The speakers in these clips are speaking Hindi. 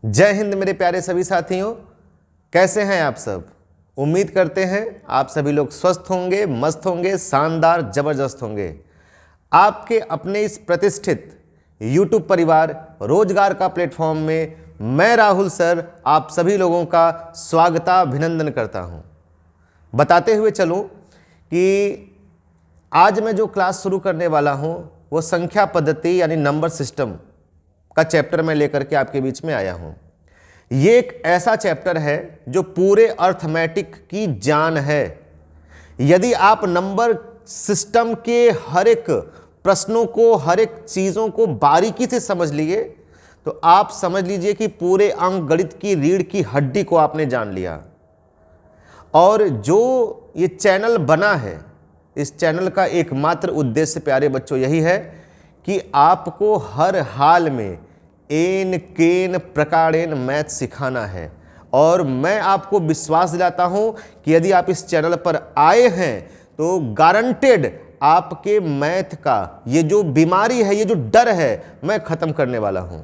जय हिंद मेरे प्यारे सभी साथियों, कैसे हैं आप सब। उम्मीद करते हैं आप सभी लोग स्वस्थ होंगे, मस्त होंगे, शानदार जबरदस्त होंगे। आपके अपने इस प्रतिष्ठित YouTube परिवार रोजगार का प्लेटफॉर्म में मैं राहुल सर आप सभी लोगों का स्वागताभिनंदन करता हूं। बताते हुए चलूं कि आज मैं जो क्लास शुरू करने वाला हूं वो संख्या पद्धति यानी नंबर सिस्टम का चैप्टर मैं लेकर के आपके बीच में आया हूं। ये एक ऐसा चैप्टर है जो पूरे अर्थमेटिक की जान है। यदि आप नंबर सिस्टम के हर एक प्रश्नों को, हर एक चीज़ों को बारीकी से समझ लिए तो आप समझ लीजिए कि पूरे अंक गणित की रीढ़ की हड्डी को आपने जान लिया। और जो ये चैनल बना है, इस चैनल का एकमात्र उद्देश्य प्यारे बच्चों यही है कि आपको हर हाल में एन केन प्रकारेण मैथ सिखाना है। और मैं आपको विश्वास दिलाता हूं कि यदि आप इस चैनल पर आए हैं तो गारंटेड आपके मैथ का ये जो बीमारी है, ये जो डर है, मैं खत्म करने वाला हूं।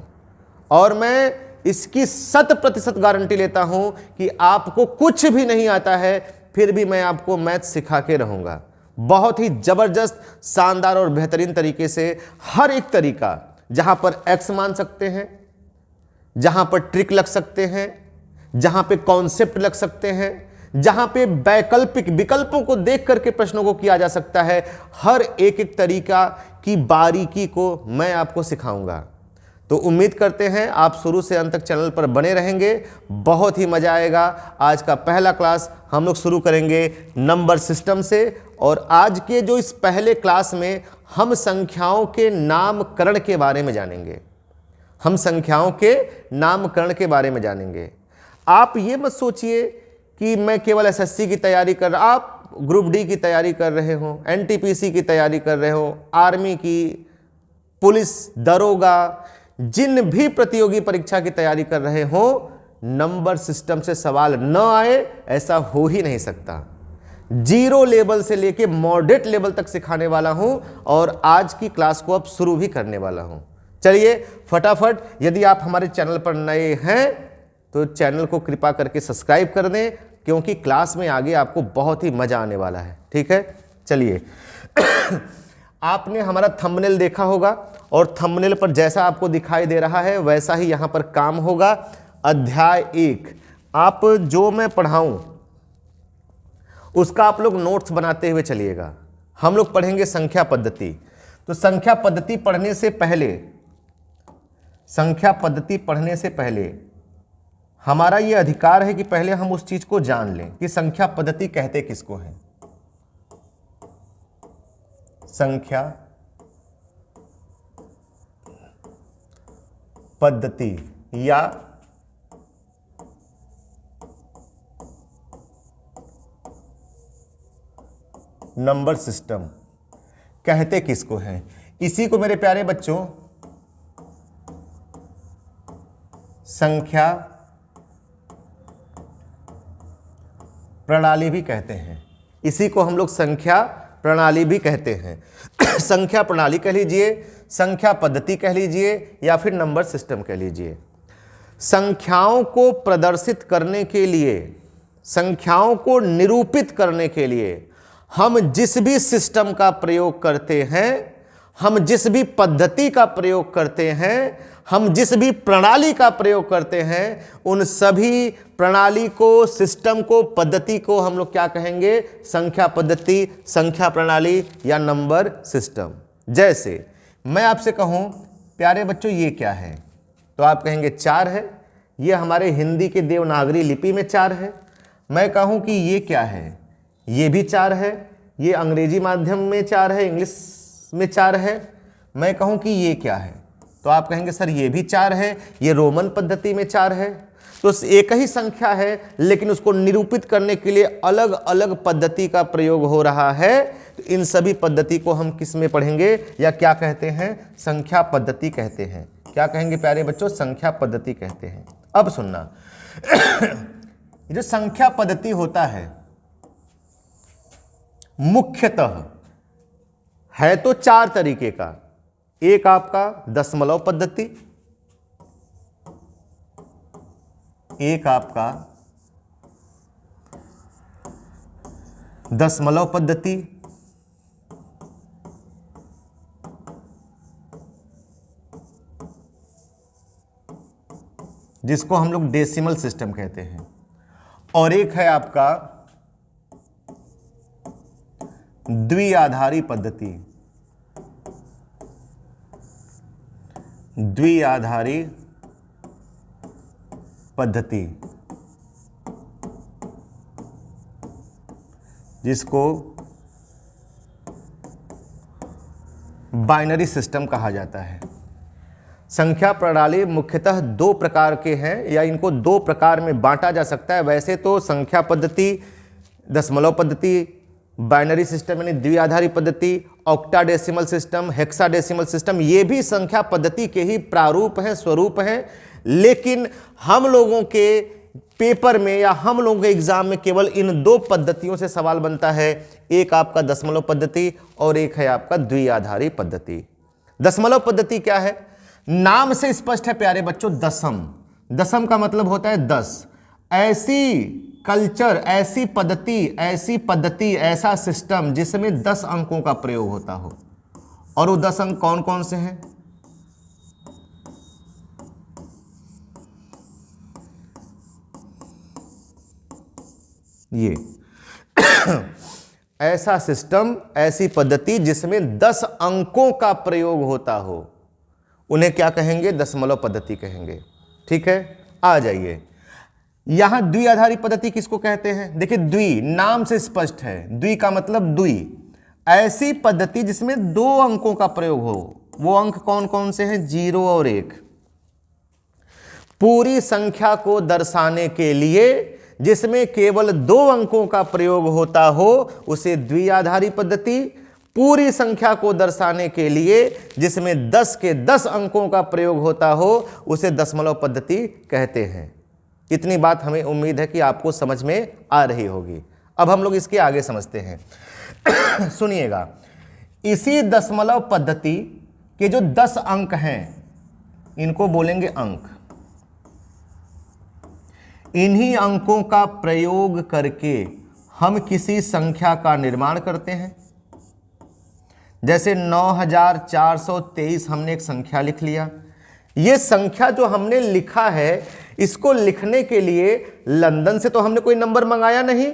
और मैं इसकी 100% गारंटी लेता हूं कि आपको कुछ भी नहीं आता है फिर भी मैं आपको मैथ सिखा के रहूंगा। बहुत ही जबरदस्त, शानदार और बेहतरीन तरीके से हर एक तरीका, जहां पर एक्स मान सकते हैं, जहां पर ट्रिक लग सकते हैं, जहां पे कॉन्सेप्ट लग सकते हैं, जहां पे वैकल्पिक विकल्पों को देख करके प्रश्नों को किया जा सकता है, हर एक एक तरीका की बारीकी को मैं आपको सिखाऊंगा। तो उम्मीद करते हैं आप शुरू से अंत तक चैनल पर बने रहेंगे, बहुत ही मजा आएगा। आज का पहला क्लास हम लोग शुरू करेंगे नंबर सिस्टम से। और आज के जो इस पहले क्लास में हम संख्याओं के नामकरण के बारे में जानेंगे। हम संख्याओं के नामकरण के बारे में जानेंगे। आप ये मत सोचिए कि मैं केवल एसएससी की तैयारी कर रहा, आप ग्रुप डी की तैयारी कर रहे हो, एनटीपीसी की तैयारी कर रहे हो, आर्मी की, पुलिस, दरोगा, जिन भी प्रतियोगी परीक्षा की तैयारी कर रहे हो, नंबर सिस्टम से सवाल न आए ऐसा हो ही नहीं सकता। जीरो लेवल से लेके मॉडरेट लेवल तक सिखाने वाला हूं और आज की क्लास को अब शुरू भी करने वाला हूं। चलिए फटाफट, यदि आप हमारे चैनल पर नए हैं तो चैनल को कृपा करके सब्सक्राइब कर दें, क्योंकि क्लास में आगे आपको बहुत ही मजा आने वाला है। ठीक है, चलिए आपने हमारा थंबनेल देखा होगा और थंबनेल पर जैसा आपको दिखाई दे रहा है वैसा ही यहां पर काम होगा। अध्याय 1 आप जो मैं पढ़ाऊं उसका आप लोग नोट्स बनाते हुए चलिएगा। हम लोग पढ़ेंगे संख्या पद्धति। तो संख्या पद्धति पढ़ने से पहले हमारा यह अधिकार है कि पहले हम उस चीज को जान लें कि संख्या पद्धति कहते किसको हैं। संख्या पद्धति या नंबर सिस्टम कहते किसको हैं। इसी को मेरे प्यारे बच्चों संख्या प्रणाली भी कहते हैं। इसी को हम लोग संख्या प्रणाली भी कहते हैं। संख्या प्रणाली कह लीजिए, संख्या पद्धति कह लीजिए, या फिर नंबर सिस्टम कह लीजिए। संख्याओं को प्रदर्शित करने के लिए, संख्याओं को निरूपित करने के लिए हम जिस भी सिस्टम का प्रयोग करते हैं, हम जिस भी पद्धति का प्रयोग करते हैं, हम जिस भी प्रणाली का प्रयोग करते हैं, उन सभी प्रणाली को, सिस्टम को, पद्धति को हम लोग क्या कहेंगे? संख्या पद्धति, संख्या प्रणाली या नंबर सिस्टम। जैसे मैं आपसे कहूं प्यारे बच्चों ये क्या है, तो आप कहेंगे 4 है। ये हमारे हिंदी के देवनागरी लिपि में 4 है। मैं कहूं कि ये क्या है, ये भी 4 है। ये अंग्रेजी माध्यम में 4 है, इंग्लिश में 4 है। मैं कहूं कि ये क्या है, तो आप कहेंगे सर ये भी 4 है, ये रोमन पद्धति में 4 है। तो एक ही संख्या है लेकिन उसको निरूपित करने के लिए अलग अलग पद्धति का प्रयोग हो रहा है। तो इन सभी पद्धति को हम किस में पढ़ेंगे या क्या कहते हैं? संख्या पद्धति कहते हैं। क्या कहेंगे प्यारे बच्चों? संख्या पद्धति कहते हैं। अब सुनना जो संख्या पद्धति होता है मुख्यतः है तो 4 तरीके का। एक आपका दशमलव पद्धति, एक आपका दशमलव पद्धति, जिसको हम लोग डेसिमल सिस्टम कहते हैं, और एक है आपका द्विआधारी पद्धति, द्विआधारी पद्धति, जिसको बाइनरी सिस्टम कहा जाता है। संख्या प्रणाली मुख्यतः दो प्रकार के हैं, या इनको दो प्रकार में बांटा जा सकता है। वैसे तो संख्या पद्धति, दशमलव पद्धति, बाइनरी सिस्टम यानी द्विआधारी पद्धति, ऑक्टाडेसिमल सिस्टम, हेक्साडेसिमल सिस्टम, ये भी संख्या पद्धति के ही प्रारूप हैं, स्वरूप हैं। लेकिन हम लोगों के पेपर में या हम लोगों के एग्जाम में केवल इन दो पद्धतियों से सवाल बनता है, एक आपका दशमलव पद्धति और एक है आपका द्विआधारी पद्धति। दशमलव पद्धति क्या है? नाम से स्पष्ट है प्यारे बच्चों, दशम। दशम का मतलब होता है 10। ऐसी कल्चर, ऐसी पद्धति, ऐसा सिस्टम जिसमें 10 अंकों का प्रयोग होता हो। और वो 10 अंक कौन कौन से हैं? ये ऐसा सिस्टम, ऐसी पद्धति जिसमें 10 अंकों का प्रयोग होता हो, उन्हें क्या कहेंगे? दशमलव पद्धति कहेंगे। ठीक है, आ जाइए। यहां द्विआधारी पद्धति किसको कहते हैं? देखिए, द्वि नाम से स्पष्ट है, द्वि का मतलब द्वि, ऐसी पद्धति जिसमें 2 अंकों का प्रयोग हो। वो अंक कौन कौन से हैं? 0 और 1। पूरी संख्या को दर्शाने के लिए जिसमें केवल 2 अंकों का प्रयोग होता हो, उसे द्विआधारी पद्धति। पूरी संख्या को दर्शाने के लिए जिसमें 10 के 10 अंकों का प्रयोग होता हो, उसे दशमलव पद्धति कहते हैं। इतनी बात हमें उम्मीद है कि आपको समझ में आ रही होगी। अब हम लोग इसके आगे समझते हैं। सुनिएगा, इसी दशमलव पद्धति के जो 10 अंक हैं, इनको बोलेंगे अंक। इन्हीं अंकों का प्रयोग करके हम किसी संख्या का निर्माण करते हैं। जैसे 9423 हमने एक संख्या लिख लिया। ये संख्या जो हमने लिखा है, इसको लिखने के लिए लंदन से तो हमने कोई नंबर मंगाया नहीं,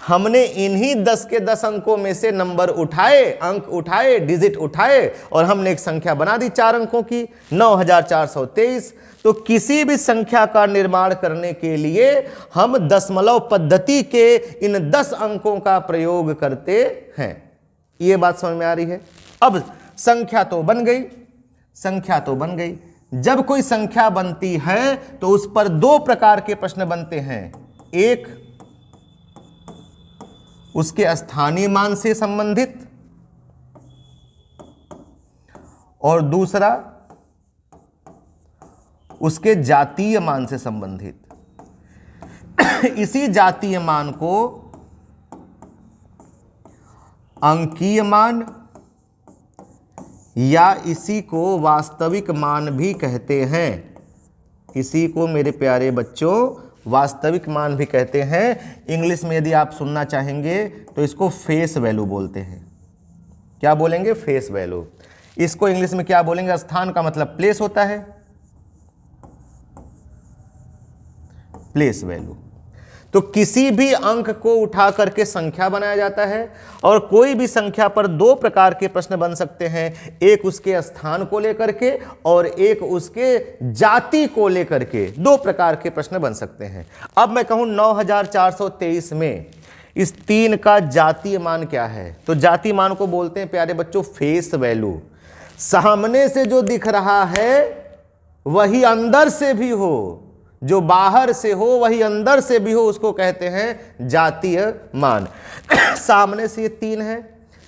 हमने इन्हीं 10 के 10 अंकों में से नंबर उठाए, अंक उठाए, डिजिट उठाए, और हमने एक संख्या बना दी 4 अंकों की, 9423। तो किसी भी संख्या का निर्माण करने के लिए हम दशमलव पद्धति के इन 10 अंकों का प्रयोग करते हैं। ये बात समझ में आ रही है? अब संख्या तो बन गई, संख्या तो बन गई। जब कोई संख्या बनती है तो उस पर 2 प्रकार के प्रश्न बनते हैं। एक, उसके स्थानीय मान से संबंधित, और दूसरा उसके जातीय मान से संबंधित। इसी जातीय मान को अंकीय मान या इसी को वास्तविक मान भी कहते हैं। इसी को मेरे प्यारे बच्चों वास्तविक मान भी कहते हैं। इंग्लिश में यदि आप सुनना चाहेंगे तो इसको फेस वैल्यू बोलते हैं। क्या बोलेंगे? Face value. इसको इंग्लिश में क्या बोलेंगे? स्थान का मतलब प्लेस होता है, प्लेस वैल्यू। तो किसी भी अंक को उठा करके संख्या बनाया जाता है, और कोई भी संख्या पर 2 प्रकार के प्रश्न बन सकते हैं। एक उसके स्थान को लेकर के और एक उसके जाति को लेकर के 2 प्रकार के प्रश्न बन सकते हैं। अब मैं कहूं 9423 में इस 3 का जातीय मान क्या है? तो जातीय मान को बोलते हैं प्यारे बच्चों फेस वैल्यू। सामने से जो दिख रहा है वही अंदर से भी हो, जो बाहर से हो वही अंदर से भी हो, उसको कहते हैं जातीय मान। सामने से ये 3 है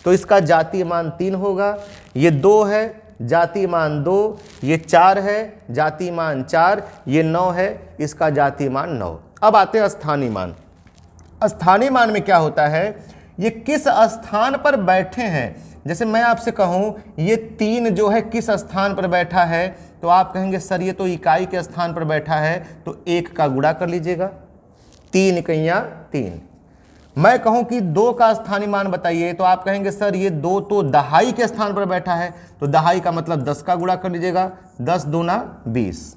तो इसका जातीय मान 3 होगा। ये 2 है, जातीय मान 2। ये 4 है, जातीय मान 4। ये 9 है, इसका जातीय मान 9। अब आते हैं स्थानीय मान। स्थानीय मान में क्या होता है? ये किस स्थान पर बैठे हैं। जैसे मैं आपसे कहूं ये 3 जो है किस स्थान पर बैठा है, तो आप कहेंगे सर ये तो इकाई के स्थान पर बैठा है, तो 1 का गुणा कर लीजिएगा, 3 इकाइयाँ 3। मैं कहूं कि 2 का स्थानीय मान बताइए, तो आप कहेंगे सर ये 2 तो दहाई के स्थान पर बैठा है, तो दहाई का मतलब 10 का गुणा कर लीजिएगा, 10 दूना 20।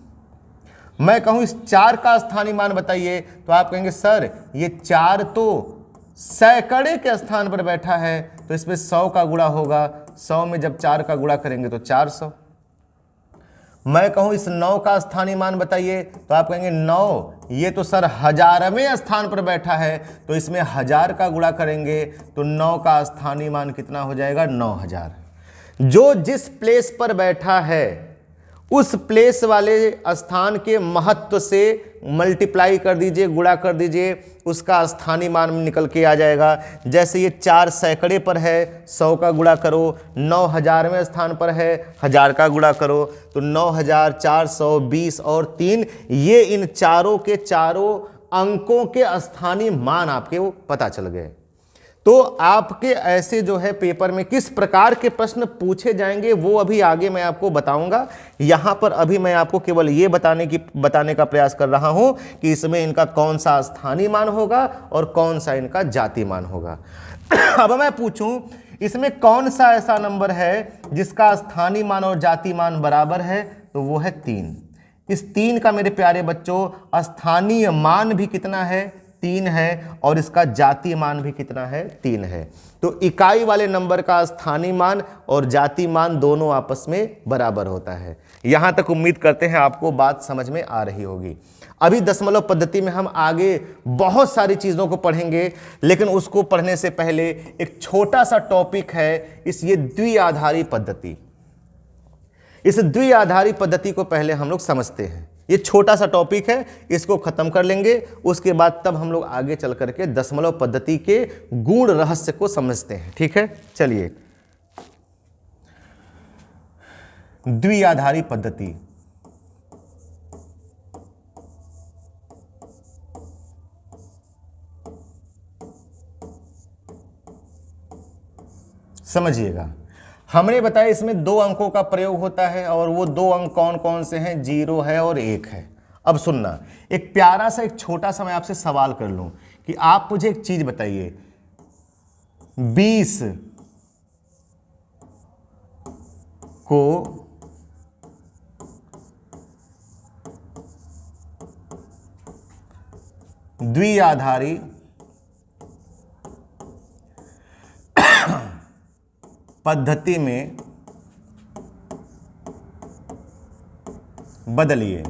मैं कहूं इस 4 का स्थानीय मान बताइए, तो आप कहेंगे सर ये 4 तो सैकड़े के स्थान पर बैठा है, तो इसमें 100 का गुणा होगा, 100 में जब 4 का गुणा करेंगे तो 400। मैं कहूं इस 9 का स्थानीय मान बताइए, तो आप कहेंगे 9 ये तो सर हजारवें स्थान पर बैठा है, तो इसमें 1000 का गुणा करेंगे तो 9 का स्थानीय मान कितना हो जाएगा, 9000। जो जिस प्लेस पर बैठा है उस प्लेस वाले स्थान के महत्व से मल्टीप्लाई कर दीजिए, गुणा कर दीजिए, उसका स्थानीय मान निकल के आ जाएगा। जैसे ये 4 सैकड़े पर है, 100 का गुणा करो, 9000वें स्थान पर है, 1000 का गुणा करो, तो 9000, 400, 20 और 3, ये इन चारों के चारों अंकों के स्थानीय मान आपके वो पता चल गए। तो आपके ऐसे जो है पेपर में किस प्रकार के प्रश्न पूछे जाएंगे वो अभी आगे मैं आपको बताऊंगा। यहां पर अभी मैं आपको केवल ये बताने का प्रयास कर रहा हूं कि इसमें इनका कौन सा स्थानीय मान होगा और कौन सा इनका जातीय मान होगा। अब मैं पूछूं इसमें कौन सा ऐसा नंबर है जिसका स्थानीय मान और जातीय मान बराबर है, तो वो है 3। इस 3 का मेरे प्यारे बच्चों स्थानीय मान भी कितना है, 3 है, और इसका जातीय मान भी कितना है, 3 है। तो इकाई वाले नंबर का स्थानीय मान और जातीय मान दोनों आपस में बराबर होता है। यहां तक उम्मीद करते हैं आपको बात समझ में आ रही होगी। अभी दशमलव पद्धति में हम आगे बहुत सारी चीजों को पढ़ेंगे, लेकिन उसको पढ़ने से पहले एक छोटा सा टॉपिक है ये द्विआधारी पद्धति। इस द्विआधारी पद्धति को पहले हम लोग समझते हैं। ये छोटा सा टॉपिक है, इसको खत्म कर लेंगे, उसके बाद तब हम लोग आगे चल करके दशमलव पद्धति के गूढ़ रहस्य को समझते हैं। ठीक है, चलिए। द्विआधारी पद्धति, समझिएगा। हमने बताया इसमें 2 अंकों का प्रयोग होता है, और वो 2 अंक कौन कौन से हैं, 0 है और 1 है। अब सुनना, एक प्यारा सा एक छोटा सा मैं आपसे सवाल कर लूं कि आप मुझे एक चीज बताइए, 20 को द्विआधारी पद्धति में बदलिए।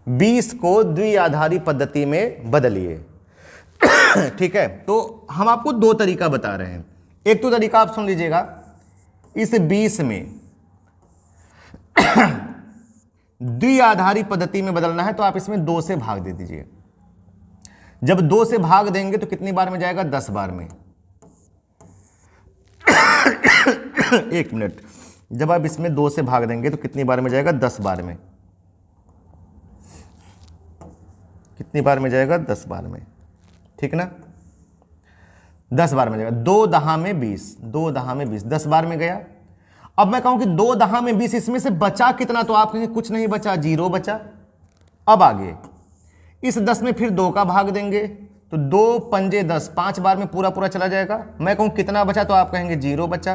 20 को द्विआधारी पद्धति में बदलिए। ठीक है, तो हम आपको 2 तरीका बता रहे हैं। एक तो तरीका आप सुन लीजिएगा, इस 20 में द्विआधारी पद्धति में बदलना है तो आप इसमें 2 से भाग दे दीजिए। जब 2 से भाग देंगे तो कितनी बार में जाएगा, 10 बार में। 1 मिनट, जब आप इसमें 2 से भाग देंगे तो कितनी बार में जाएगा, 10 बार में। कितनी बार में जाएगा, 10 बार में। ठीक ना, 10 बार में जाएगा। 2 दहा में 20, 2 दहा में 20, 10 बार में गया। अब मैं कहूं कि 2 दहा में 20, इसमें से बचा कितना, तो आप कहेंगे कुछ नहीं बचा, 0 बचा। अब आगे इस 10 में फिर 2 का भाग देंगे तो 2 पंजे 10, 5 बार में पूरा पूरा चला जाएगा। मैं कहूं कितना बचा, तो आप कहेंगे 0 बचा।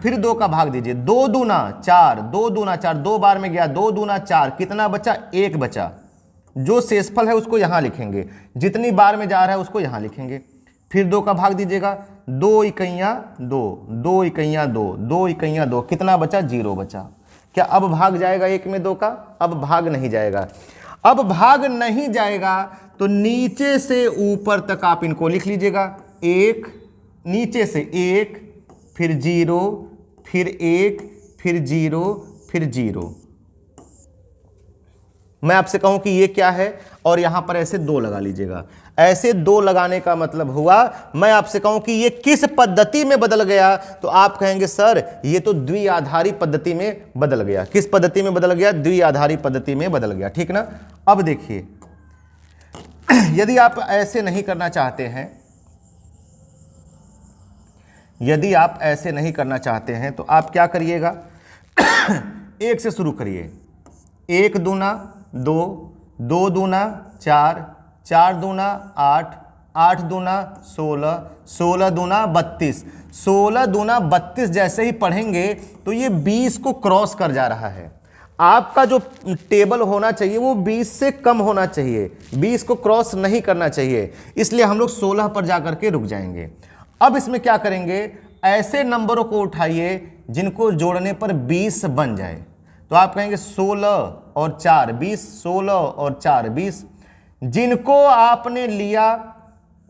फिर 2 का भाग दीजिए, 2 दूना 4, 2 दूना 4, 2 बार में गया, 2 दूना 4, कितना बचा, 1 बचा। जो शेषफल है उसको यहां लिखेंगे, जितनी बार में जा रहा है उसको यहां लिखेंगे। फिर 2 का भाग दीजिएगा, 2 इकाइयां 2, 2 इकाइयां 2, 2 इकाइयां 2, कितना बचा, 0 बचा। क्या अब भाग जाएगा 1 में 2 का, अब भाग नहीं जाएगा। अब भाग नहीं जाएगा तो नीचे से ऊपर तक आप इनको लिख लीजिएगा। 1, नीचे से 1, फिर 0, फिर 1, फिर 0, फिर 0। मैं आपसे कहूं कि ये क्या है, और यहां पर ऐसे 2 लगा लीजिएगा। ऐसे 2 लगाने का मतलब हुआ, मैं आपसे कहूं कि ये किस पद्धति में बदल गया, तो आप कहेंगे सर ये तो द्विआधारी पद्धति में बदल गया। किस पद्धति में बदल गया, द्विआधारी पद्धति में बदल गया। ठीक ना। अब देखिए, यदि आप ऐसे नहीं करना चाहते हैं, यदि आप ऐसे नहीं करना चाहते हैं तो आप क्या करिएगा, एक से शुरू करिए। 1 दूना 2, 2 दूना 4, 4 दूना 8, 8 दूना 16, 16 दूना 32, 16 दूना 32 जैसे ही पढ़ेंगे तो ये 20 को क्रॉस कर जा रहा है। आपका जो टेबल होना चाहिए वो 20 से कम होना चाहिए, 20 को क्रॉस नहीं करना चाहिए, इसलिए हम लोग 16 पर जाकर के रुक जाएंगे। अब इसमें क्या करेंगे, ऐसे नंबरों को उठाइए जिनको जोड़ने पर 20 बन जाए। तो आप कहेंगे 16 और 4 20, 16 और 4 20। जिनको आपने लिया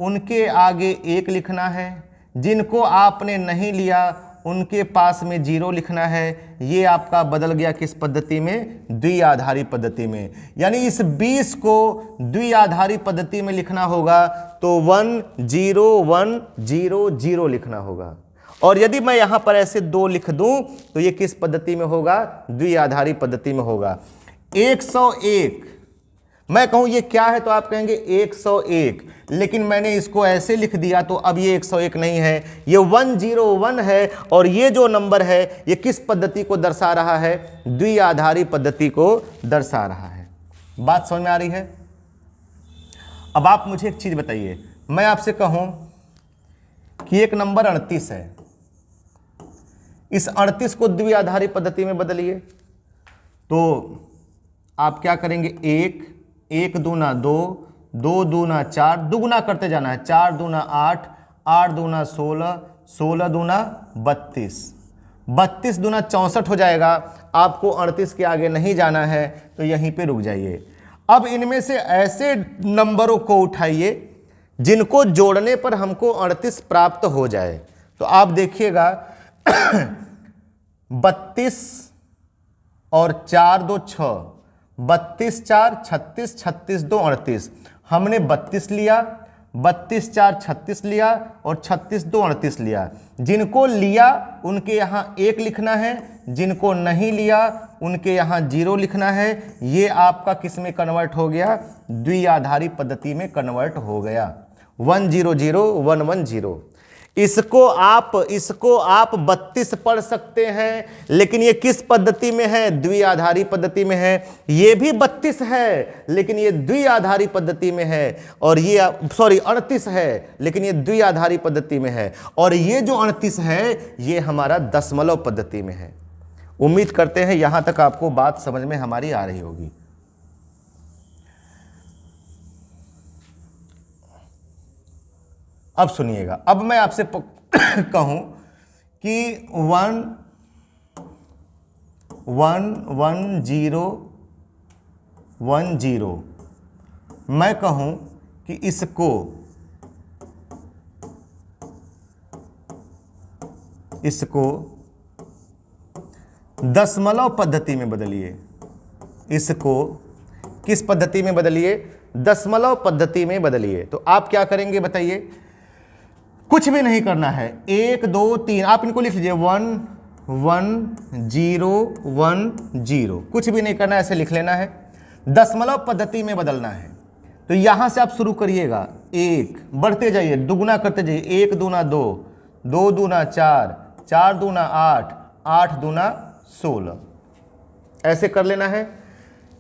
उनके आगे 1 लिखना है, जिनको आपने नहीं लिया उनके पास में 0 लिखना है। ये आपका बदल गया किस पद्धति में, द्विआधारी पद्धति में। यानी इस 20 को द्विआधारी पद्धति में लिखना होगा तो 1 0 1 0 0 लिखना होगा। और यदि मैं यहां पर ऐसे 2 लिख दूं तो ये किस पद्धति में होगा, द्विआधारी पद्धति में होगा। 101 मैं कहूं ये क्या है तो आप कहेंगे 101, लेकिन मैंने इसको ऐसे लिख दिया तो अब ये 101 नहीं है, ये 101 है। और ये जो नंबर है ये किस पद्धति को दर्शा रहा है, द्विआधारी पद्धति को दर्शा रहा है। बात समझ में आ रही है। अब आप मुझे एक चीज बताइए, मैं आपसे कहूं कि एक नंबर 38 है, इस 38 को द्विआधारी पद्धति में बदलिए तो आप क्या करेंगे, 1 दूना 2, 2 दूना 4, दुगुना करते जाना है, 4 दूना 8, 8 दूना 16, 16 दूना 32, 32 दूना 64 हो जाएगा। आपको 38 के आगे नहीं जाना है तो यहीं पे रुक जाइए। अब इनमें से ऐसे नंबरों को उठाइए जिनको जोड़ने पर हमको 38 प्राप्त हो जाए। तो आप देखिएगा 32 और 4 2 6, 32 4 36, 36 2 38। हमने 32 लिया, 32 4 36 लिया और 36 2 38 लिया। जिनको लिया उनके यहाँ 1 लिखना है, जिनको नहीं लिया उनके यहाँ 0 लिखना है। ये आपका किस में कन्वर्ट हो गया, द्विआधारी पद्धति में कन्वर्ट हो गया। 1 0 0 1 1 0। इसको आप 32 पढ़ सकते हैं, लेकिन ये किस पद्धति में है, द्विआधारी पद्धति में है। ये भी 32 है लेकिन ये द्विआधारी पद्धति में है, और ये 38 है लेकिन ये द्विआधारी पद्धति में है। और ये जो 38 है ये हमारा दशमलव पद्धति में है। उम्मीद करते हैं यहां तक आपको बात समझ में हमारी आ रही होगी। अब सुनिएगा, अब मैं आपसे कहूं कि 1 1 1 0 1 0, मैं कहूं कि इसको दशमलव पद्धति में बदलिए। इसको किस पद्धति में बदलिए, दशमलव पद्धति में बदलिए। तो आप क्या करेंगे बताइए, कुछ भी नहीं करना है, 1 2 3 आप इनको लिख लीजिए, 1 1 0 1 0, कुछ भी नहीं करना है, ऐसे लिख लेना है। दशमलव पद्धति में बदलना है तो यहां से आप शुरू करिएगा, 1 बढ़ते जाइए, दुगुना करते जाइए, 1 दूना 2, 2 दूना 4, 4 दूना 8, 8 दूना 16, ऐसे कर लेना है।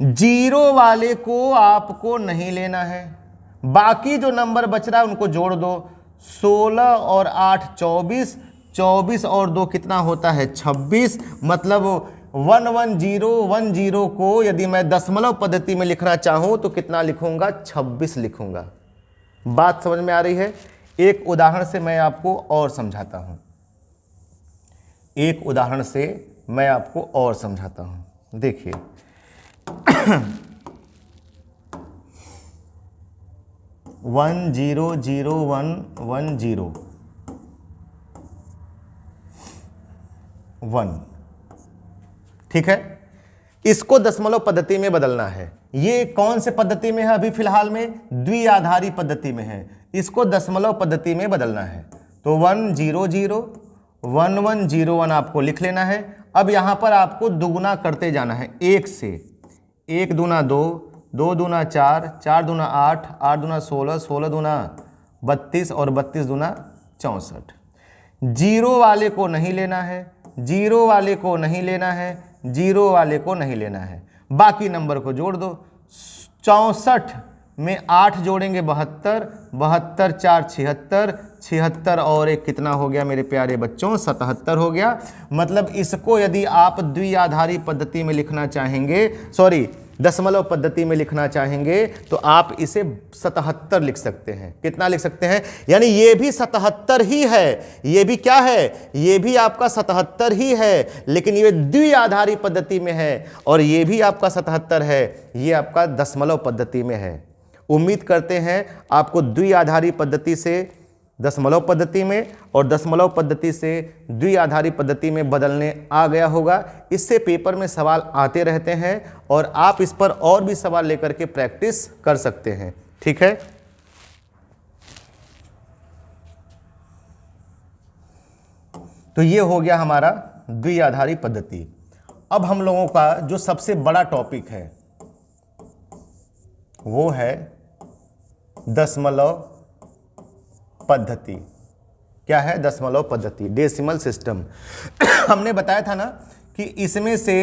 0 वाले को आपको नहीं लेना है, बाकी जो नंबर बच रहा है उनको जोड़ दो। 16 और 8 24, 24 और 2 कितना होता है, 26। मतलब 1 1 0 1 0 को यदि मैं दशमलव पद्धति में लिखना चाहूं तो कितना लिखूंगा, 26 लिखूंगा। बात समझ में आ रही है। एक उदाहरण से मैं आपको और समझाता हूं, एक उदाहरण से मैं आपको और समझाता हूं। देखिए 1 0 0 1 1 0 1, ठीक है। इसको दशमलव पद्धति में बदलना है। ये कौन से पद्धति में है, अभी फिलहाल में द्विआधारी पद्धति में है। इसको दशमलव पद्धति में बदलना है तो 1 0 0 1 1 0 1 आपको लिख लेना है। अब यहां पर आपको दुगुना करते जाना है, 1 से, 1 दूना 2, 2 दूना 4, 4 दूना 8, 8 दूना 16, 16 दूना 32 और 32 दूना 64। 0 वाले को नहीं लेना है, 0 वाले को नहीं लेना है, जीरो वाले को नहीं लेना है, बाकी नंबर को जोड़ दो। 64 में 8 जोड़ेंगे 72, 72 4 76, 76 और एक कितना हो गया मेरे प्यारे बच्चों, 77 हो गया। मतलब इसको यदि आप द्विआधारी पद्धति में लिखना चाहेंगे, सॉरी दशमलव पद्धति में लिखना चाहेंगे, तो आप इसे 77 लिख सकते हैं। कितना लिख सकते हैं, यानी ये भी 77 ही है, ये भी क्या है, ये भी आपका 77 ही है, लेकिन ये द्विआधारी पद्धति में है, और ये भी आपका 77 है, ये आपका दशमलव पद्धति में है। उम्मीद करते हैं आपको द्विआधारी पद्धति से दशमलव पद्धति में और दशमलव पद्धति से द्विआधारी पद्धति में बदलने आ गया होगा। इससे पेपर में सवाल आते रहते हैं और आप इस पर और भी सवाल लेकर के प्रैक्टिस कर सकते हैं। ठीक है, तो ये हो गया हमारा द्विआधारी पद्धति। अब हम लोगों का जो सबसे बड़ा टॉपिक है वो है दशमलव पद्धति। क्या है, दशमलव पद्धति, डेसिमल सिस्टम। हमने बताया था ना कि इसमें से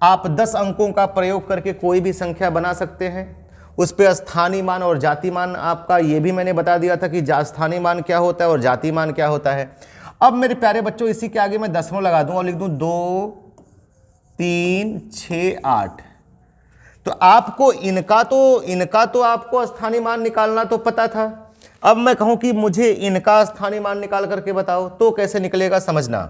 आप 10 अंकों का प्रयोग करके कोई भी संख्या बना सकते हैं। उस पे स्थानीय मान और जाति मान आपका, ये भी मैंने बता दिया था कि स्थानीय मान क्या होता है और जाति मान क्या होता है। अब मेरे प्यारे बच्चों, इसी के आगे मैं दशमलव लगा दूं और लिख दूं 2 3 6 8। तो आपको इनका तो आपको स्थानीय मान निकालना तो पता था। अब मैं कहूं कि मुझे इनका स्थानीय मान निकाल करके बताओ, तो कैसे निकलेगा समझना।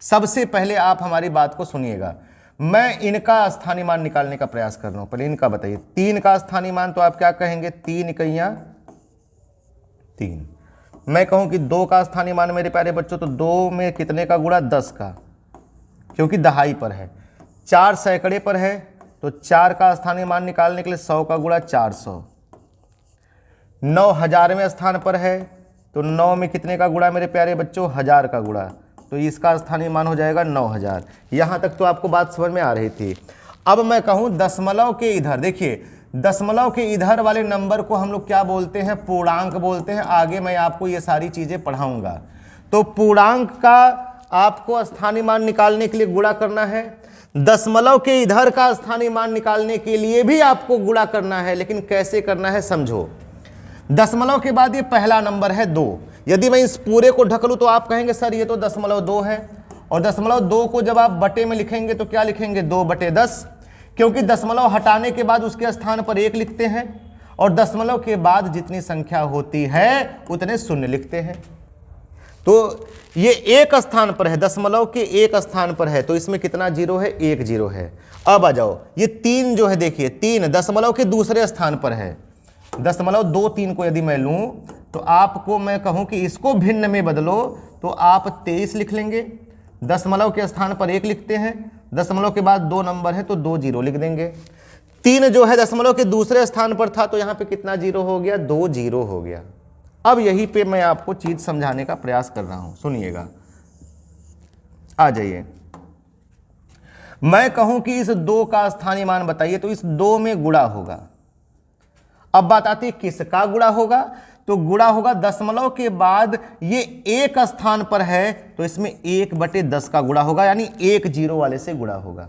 सबसे पहले आप हमारी बात को सुनिएगा, मैं इनका स्थानीय मान निकालने का प्रयास कर रहा हूं। पहले इनका बताइए, 3 का स्थानीय मान तो आप क्या कहेंगे, 3 इकाइयां 3। मैं कहूं कि 2 का स्थानीय मान मेरे प्यारे बच्चों, तो 2 में कितने का गुणा, 10 का, क्योंकि दहाई पर है। 4 सैकड़े पर है, तो 4 का स्थानीय मान निकालने के लिए 100 का गुणा 400। 9 हजारवें स्थान पर है, तो 9 में कितने का गुणा मेरे प्यारे बच्चों, 1000 का गुणा, तो इसका स्थानीय मान हो जाएगा 9000। यहाँ तक तो आपको बात समझ में आ रही थी। अब मैं कहूँ दशमलव के इधर, देखिए दशमलव के इधर वाले नंबर को हम लोग क्या बोलते हैं, पूर्णांक बोलते हैं। आगे मैं आपको ये सारी चीज़ें पढ़ाऊँगा। तो पूर्णांक का आपको स्थानीय मान निकालने के लिए गुणा करना है, दशमलव के इधर का स्थानीय मान निकालने के लिए भी आपको गुणा करना है। लेकिन कैसे करना है समझो। दशमलव के बाद ये पहला नंबर है 2। यदि मैं इस पूरे को ढक लूं तो आप कहेंगे सर ये तो दशमलव 2 है, और दशमलव 2 को जब आप बटे में लिखेंगे तो क्या लिखेंगे, 2/10, क्योंकि दशमलव हटाने के बाद उसके स्थान पर 1 लिखते हैं, और दशमलव के बाद जितनी संख्या होती है उतने शून्य लिखते हैं। तो ये एक स्थान पर है, दशमलव के एक स्थान पर है, तो इसमें कितना जीरो है, 1 जीरो है। अब आ जाओ, ये 3 जो है, देखिए 3 दशमलव के दूसरे स्थान पर है। दशमलव 2 3 को यदि मैं लूं तो आपको मैं कहूं कि इसको भिन्न में बदलो, तो आप 23 लिख लेंगे। दशमलव के स्थान पर 1 लिखते हैं, दशमलव के बाद 2 नंबर है तो 2 जीरो लिख देंगे। 3 जो है दशमलव के दूसरे स्थान पर था, तो यहाँ पे कितना जीरो हो गया, 2 जीरो हो गया। अब यहीं पे मैं आपको चीज समझाने का प्रयास कर रहा हूं, सुनिएगा। आ जाइए, मैं कहूं कि इस 2 का स्थानीय मान बताइए, तो इस 2 में गुणा होगा। अब बात आती है किसका गुणा होगा, तो गुणा होगा दशमलव के बाद ये 1 स्थान पर है, तो इसमें 1/10 का गुणा होगा, यानी 1 जीरो वाले से गुणा होगा।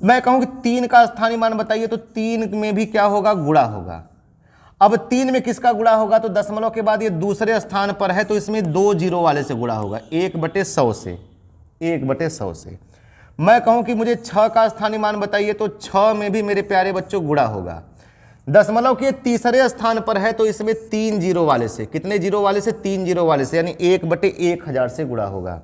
मैं कहूं कि 3 का स्थानीय मान बताइए, तो 3 में भी क्या होगा, गुणा होगा। अब 3 में किसका गुणा होगा, तो दशमलव के बाद ये दूसरे स्थान पर है, तो इसमें 2 जीरो वाले से गुणा होगा, 1/100 से, 1/100 से। मैं कहूं कि मुझे 6 का स्थानीय मान बताइए, तो 6 में भी मेरे प्यारे बच्चों गुणा होगा। दशमलव के तीसरे स्थान पर है, तो इसमें 3 जीरो वाले से, कितने जीरो वाले से, 3 जीरो वाले से, यानी 1/1000 से गुणा होगा।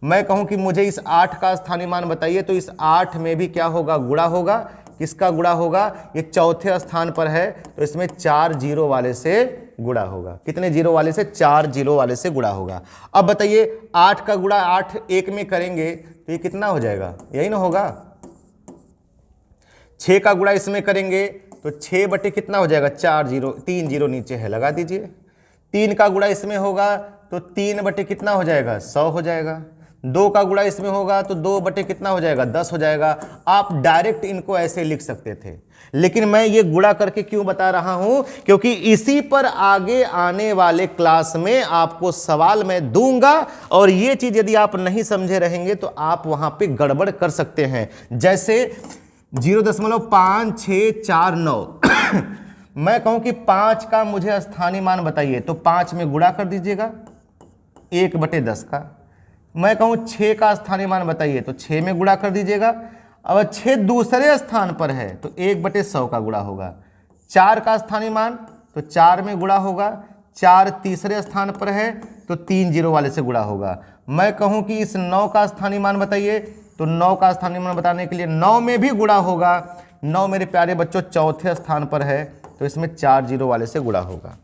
मैं कहूं कि मुझे इस 8 का स्थानीय मान बताइए, तो इस 8 में भी क्या होगा, गुणा होगा। किसका गुणा होगा, ये चौथे स्थान पर है, तो इसमें 4 जीरो वाले से गुणा होगा। कितने जीरो वाले से, 4 जीरो वाले से गुणा होगा। अब बताइए 8 का गुणा 8 1 में करेंगे तो ये कितना हो जाएगा, यही ना होगा। 6 का गुणा इसमें करेंगे तो 6 बटे कितना हो जाएगा, 4 जीरो, 3 जीरो नीचे है, लगा दीजिए। 3 का गुणा इसमें होगा तो 3 बटे कितना हो जाएगा, 100 हो जाएगा। 2 का गुणा इसमें होगा तो 2 बटे कितना हो जाएगा, 10 हो जाएगा। आप डायरेक्ट इनको ऐसे लिख सकते थे, लेकिन मैं ये गुणा करके क्यों बता रहा हूं, क्योंकि इसी पर आगे आने वाले क्लास में आपको सवाल मैं दूंगा, और ये चीज यदि आप नहीं समझे रहेंगे तो आप वहां पे गड़बड़ कर सकते हैं। जैसे 0.5649 मैं कहूं कि 5 का मुझे स्थानीय मान बताइए, तो 5 में गुणा कर दीजिएगा 1/10 का। मैं कहूं 6 का स्थानीय मान बताइए, तो 6 में गुणा कर दीजिएगा। अब 6 दूसरे स्थान पर है तो 1/100 का गुणा होगा। 4 का स्थानीय मान, तो 4 में गुणा होगा। 4 तीसरे स्थान पर है तो 3 जीरो वाले से गुणा होगा। मैं कहूं कि इस 9 का स्थानीय मान बताइए, तो 9 का स्थानीय मान बताने के लिए 9 में भी गुणा होगा। 9 मेरे प्यारे बच्चों चौथे स्थान पर है तो इसमें 4 जीरो वाले से गुणा होगा।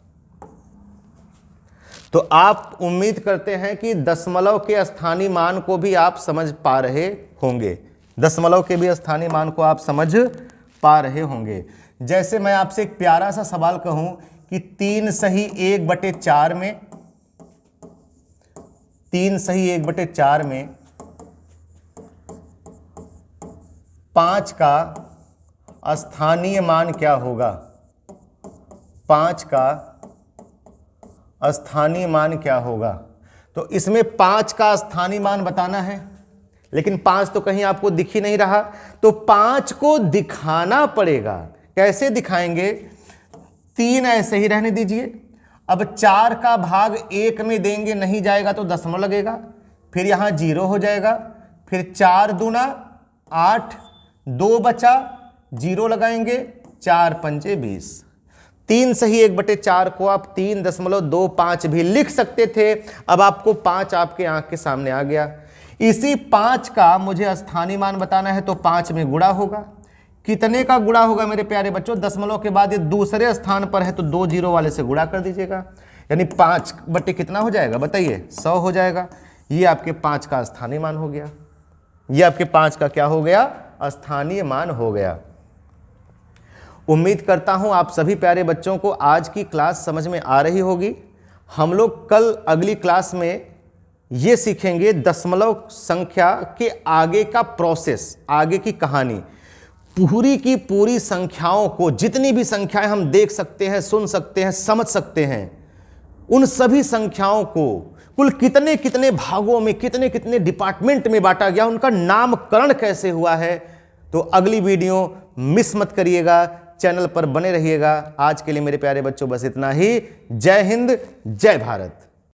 तो आप उम्मीद करते हैं कि दशमलव के स्थानीय मान को भी आप समझ पा रहे होंगे, दशमलव के भी स्थानीय मान को आप समझ पा रहे होंगे। जैसे मैं आपसे एक प्यारा सा सवाल कहूं कि 3 सही 1/4 में, 3 सही 1/4 में 5 का स्थानीय मान क्या होगा, 5 का स्थानीय मान क्या होगा। तो इसमें 5 का स्थानीय मान बताना है, लेकिन 5 तो कहीं आपको दिख ही नहीं रहा, तो 5 को दिखाना पड़ेगा। कैसे दिखाएंगे, 3 ऐसे ही रहने दीजिए। अब 4 का भाग 1 में देंगे, नहीं जाएगा तो दशमलव लगेगा, फिर यहां 0 हो जाएगा, फिर 4 दूना 8, 2 बचा, 0 लगाएंगे, 4 पंचे 20। 3 सही 1/4 को आप 3.25 भी लिख सकते थे। अब आपको 5 आपके आंख के सामने आ गया। इसी 5 का मुझे स्थानीय मान बताना है, तो 5 में गुणा होगा। कितने का गुणा होगा मेरे प्यारे बच्चों, दशमलव के बाद ये दूसरे स्थान पर है तो 2 जीरो वाले से गुणा कर दीजिएगा, यानी 5 बटे कितना हो जाएगा बताइए, 100 हो जाएगा। ये आपके 5 का स्थानीय मान हो गया, ये आपके 5 का क्या हो गया, स्थानीय मान हो गया। उम्मीद करता हूं आप सभी प्यारे बच्चों को आज की क्लास समझ में आ रही होगी। हम लोग कल अगली क्लास में ये सीखेंगे दशमलव संख्या के आगे का प्रोसेस, आगे की कहानी। पूरी की पूरी संख्याओं को, जितनी भी संख्याएं हम देख सकते हैं, सुन सकते हैं, समझ सकते हैं, उन सभी संख्याओं को कुल कितने कितने भागों में, कितने कितने डिपार्टमेंट में बांटा गया, उनका नामकरण कैसे हुआ है। तो अगली वीडियो मिस मत करिएगा, चैनल पर बने रहिएगा। आज के लिए मेरे प्यारे बच्चों बस इतना ही। जय हिंद, जय भारत।